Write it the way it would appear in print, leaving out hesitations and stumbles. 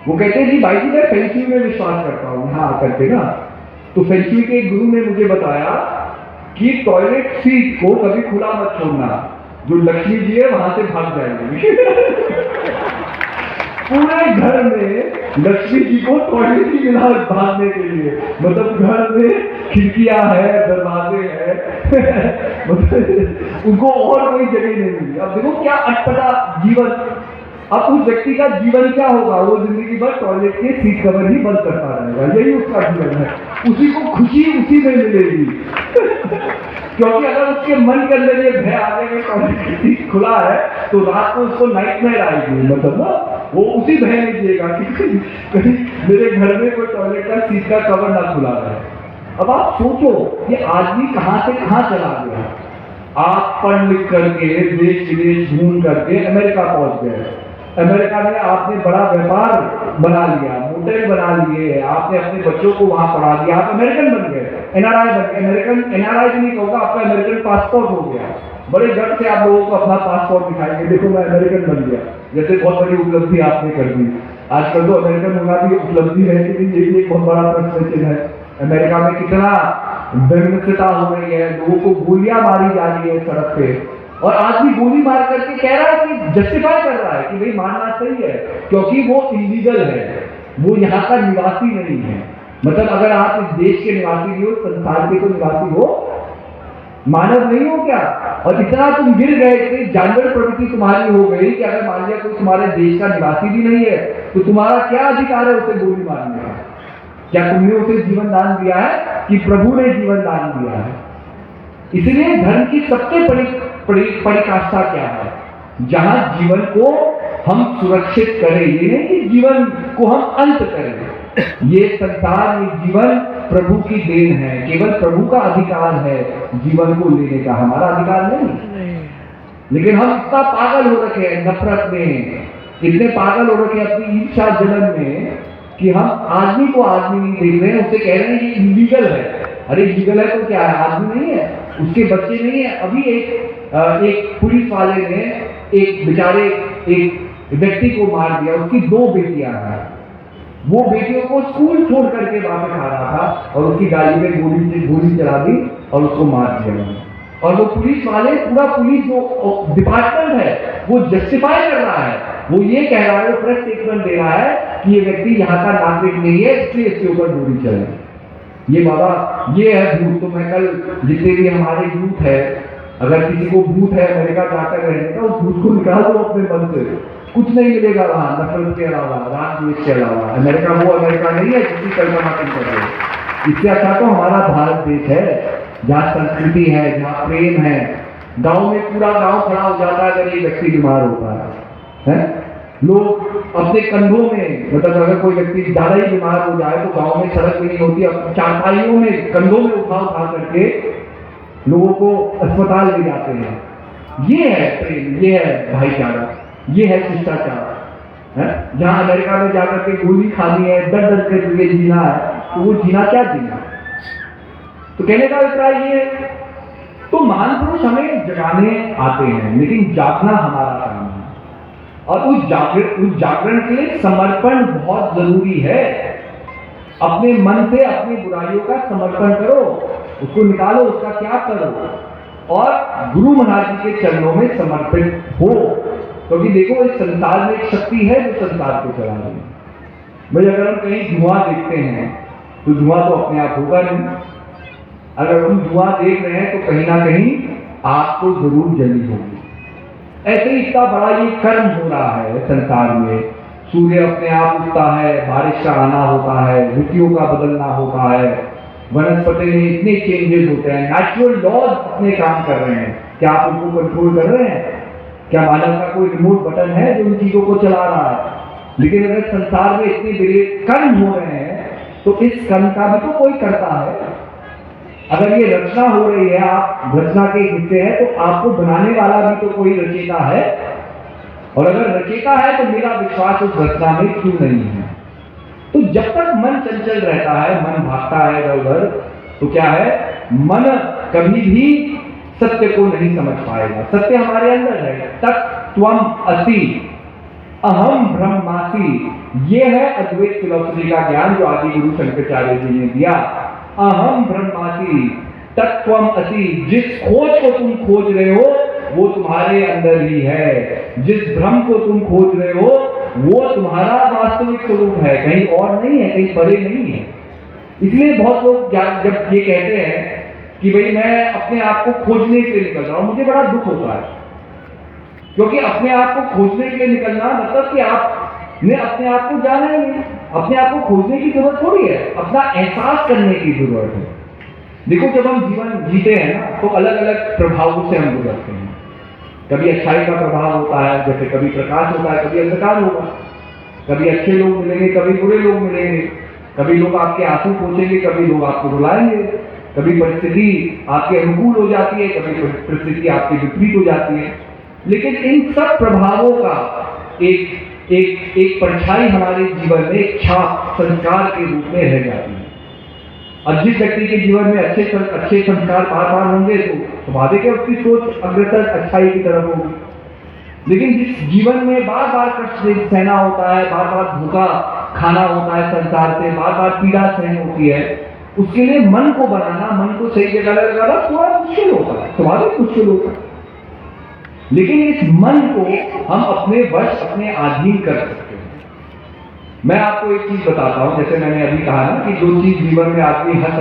वो कहते हैं जी भाई जी मैं फेंगशुई में विश्वास करता हूँ यहाँ आकर के ना। तो फेंगशुई के एक गुरु ने मुझे बताया कि टॉयलेट सीट को कभी खुला मत छोड़ना, जो लक्ष्मी जी है वहां से भाग जाएंगे। पूरे घर में लक्ष्मी जी को टॉयलेट ही मिला भागने के लिए, मतलब घर में खिड़कियां है, दरवाजे हैं, मतलब उनको और कोई जगह नहीं मिली। अब देखो क्या अटपटा जीवन। अब उस व्यक्ति का जीवन क्या होगा, वो जिंदगी भर टॉयलेट के सीट कवर ही बंद करता रहेगा, यही उसका जीवन है। उसी को खुशी उसी में मिलेगी। क्योंकि अगर उसके मन के अंदर ये भय आ जाए कि टॉयलेट की सीट खुला है तो रात को उसको नाइटमेयर आएगी, मतलब ना वो उसी भय में जिएगा कि कहीं मेरे घर में कोई टॉयलेट का सीट का कवर ना खुला रहे। अब आप सोचो ये आदमी कहां से कहां चला गया। आप पढ़ लिख करके देश विदेश घूम करके अमेरिका पहुंच गए। अमेरिका में आपने बड़ा व्यापार बना लिया, मोटेल बना लिए, आपने अपने बच्चों को वहां पढ़ा दिया, आप अमेरिकन बन गए, एनआरआई बन गए। अमेरिकन एनआरआई भी नहीं कहूँगा, आपका अमेरिकन पासपोर्ट हो गया। बड़े गर्व से आप लोगों को अपना पासपोर्ट दिखाएंगे, देखो मैं अमेरिकन बन गया, जैसे बहुत बड़ी उपलब्धि आपने कर दी। आजकल तो अमेरिकन होना भी उपलब्धि है कि ये भी एक बहुत बड़ा प्रश्न है। अमेरिका में कितना विभिन्नता हो रही है, लोगों को गोलियां मारी जा रही है सड़क पे, और आदमी गोली मार करके कह रहा है कि जस्टिफाई कर रहा है कि भाई मारना सही है क्योंकि वो इलीगल है, वो यहाँ का निवासी नहीं है। मतलब अगर आप इस देश के निवासी नहीं हो, संसार के तो निवासी हो, मानव नहीं हो क्या? और इतना तुम गिर गए, इतनी जानवर प्रवृत्ति तुम्हारी हो गई कि अगर मान लिया कोई तुम्हारे देश का निवासी भी नहीं है तो तुम्हारा क्या अधिकार है उसे गोली मारने का? क्या तुमने उसे जीवन दान दिया है कि प्रभु ने जीवन दान दिया है? इसलिए धर्म की सबसे बड़ी परिकाष्ठा क्या है? जहां जीवन को हम सुरक्षित करें, ये नहीं कि जीवन को हम अंत करें। ये संसार में जीवन प्रभु की देन है, केवल प्रभु का अधिकार है जीवन को लेने का, हमारा अधिकार नहीं। लेकिन हम इतना पागल हो रखे हैं नफरत में, इतने पागल हो रखे हैं अपनी ईर्षा जलन में कि हम आदमी को आदमी नहीं देख रहे हैं, उसे कह रहे हैं ये इलीगल है। अरे लीगल है तो क्या है? आदमी नहीं है, उसके बच्चे नहीं है। अभी एक पुलिस वाले ने एक बेचारे एक व्यक्ति को मार दिया, उसकी 2 बेटियां हैं। वो बेटियों को स्कूल छोड़ करके वापस आ रहा था और उसकी गाड़ी में गोली चला दी और उसको मार दिया। और वो पुलिस वाले, पूरा पुलिस जो डिपार्टमेंट है वो जस्टिफाई कर रहा है, वो ये कह रहा है, वो प्रेस स्टेटमेंट दे रहा है कि ये व्यक्ति यहाँ का नागरिक नहीं है इसलिए इसके ऊपर गोली चलाई। ये बाबा ये है भूत। तो मैं कल जितने भी हमारे यूथ है, अगर किसी को भूत है अमेरिका जाकर रहने का, उस भूत को निकाल दो अपने मन से, कुछ नहीं मिलेगा वहां नफरत के अलावा, राग द्वेष के अलावा। अमेरिका वो अमेरिका नहीं है जिसकी कल्पना तुम कर रहे हो। इससे अच्छा तो हमारा भारत देश है जहाँ संस्कृति है, जहाँ प्रेम है। गांव में पूरा गांव खड़ा हो जाता है अगर ये व्यक्ति बीमार होता है। लोग अपने कंधों में, मतलब अगर कोई व्यक्ति ज्यादा ही बीमार हो जाए तो गांव में सड़क भी नहीं होती, अब चारपाइयों में कंधों में उठा करके लोगों को अस्पताल ले जाते हैं। ये है प्रेम, ये है भाईचारा, ये है शिष्टाचार। जहां अमेरिका में जाकर के गोली खानी है, डर डर के लिए जीना है, तो वो जीना क्या जीना? तो कहने का अभिप्राय ये है, तो महान पुरुष हमें जगाने आते हैं, लेकिन जागना हमारा काम है। और उस जागरण के लिए समर्पण बहुत जरूरी है। अपने मन से अपनी बुराइयों का समर्पण करो, उसको निकालो, उसका त्याग करो और गुरु महाराज जी के चरणों में समर्पित हो। क्योंकि देखो इस संसार में एक शक्ति है जो संसार को चला रही है। भाई अगर हम कहीं धुआं देखते हैं तो धुआं तो अपने आप होगा नहीं। अगर हम धुआं देख रहे हैं तो कहीं ना कहीं आग तो जरूर जली होगी। ऐसे ही इतना बड़ा ये कर्म हो रहा है संसार में। सूर्य अपने आप उगता है, बारिश का आना होता है, ऋतुओं का बदलना होता है, वनस्पति में इतने चेंजेस होते हैं, नेचुरल लॉज अपने काम कर रहे हैं। क्या आप उनको कंट्रोल कर रहे हैं? क्या मानव का कोई रिमोट बटन है जो इन चीजों को चला रहा है? लेकिन अगर संसार में इतने बड़े कर्म हो रहे हैं तो इस कर्म का भी तो कोई करता है। अगर ये रचना हो रही है, आप रचना के हिस्से हैं, तो आपको बनाने वाला भी तो कोई रचेता है। और अगर रचेता है तो मेरा विश्वास उस रचना में क्यों नहीं है? तो जब तक मन चंचल रहता है, मन भागता है इधर उधर, तो क्या है, मन कभी भी सत्य को नहीं समझ पाएगा। सत्य हमारे अंदर है, तत्त्वम् असि। अहम ब्रह्मासि, ये है अद्वैत फिलॉसफी का ज्ञान जो आदि गुरु शंकराचार्य जी ने दिया। अहम ब्रह्मासि तत्त्वम असि, जिस खोज को तुम खोज रहे हो वो तुम्हारे अंदर ही है। जिस भ्रम को तुम खोज रहे हो वो तुम्हारा वास्तविक स्वरूप है, कहीं और नहीं है, कहीं परे नहीं है। इसलिए बहुत लोग जब ये कहते हैं कि भाई मैं अपने आप को खोजने के लिए निकल रहा हूं, मुझे बड़ा दुख होता है, क्योंकि अपने आप को खोजने के लिए निकलना मतलब कि आपने अपने आप को जाना ही नहीं। अपने आप को खोजने की जरूरत थोड़ी है, अपना एहसास करने की जरूरत है। देखो, जब हम जीवन जीते हैं ना, तो अलग अलग प्रभावों से हम गुजरते हैं। कभी अच्छाई का प्रभाव होता है, जैसे कभी प्रकाश होता है, कभी अंधकार होगा। कभी अच्छे लोग मिलेंगे, कभी बुरे लोग मिलेंगे। कभी लोग आपके आंसू पोंछेंगे, कभी लोग आपको रुलाएंगे। कभी परिस्थिति आपके अनुकूल हो जाती है, कभी परिस्थिति आपके विपरीत हो जाती है। लेकिन इन सब प्रभावों का एक परछाई हमारे जीवन में, एक छाप संस्कार के रूप में रह जाती है। अब जिस व्यक्ति के जीवन में अच्छे संस्कार बार बार होंगे तो स्वाभाविक है उसकी सोच अग्रसर अच्छाई की तरफ होगी। लेकिन जिस जीवन में बार बार कष्ट सहना होता है, बार बार धोखा खाना होता है संसार से, बार बार पीड़ा सहन होती है, उसके लिए मन को बनाना, मन को सही जगह लगाना थोड़ा मुश्किल होता है, स्वाभाविक मुश्किल होता है। लेकिन इस मन को हम अपने वश, अपने अधीन कर सकते हैं। मैं आपको एक चीज बताता हूं, जैसे मैंने अभी कहा ना कि जो चीज जीवन में आदमी हर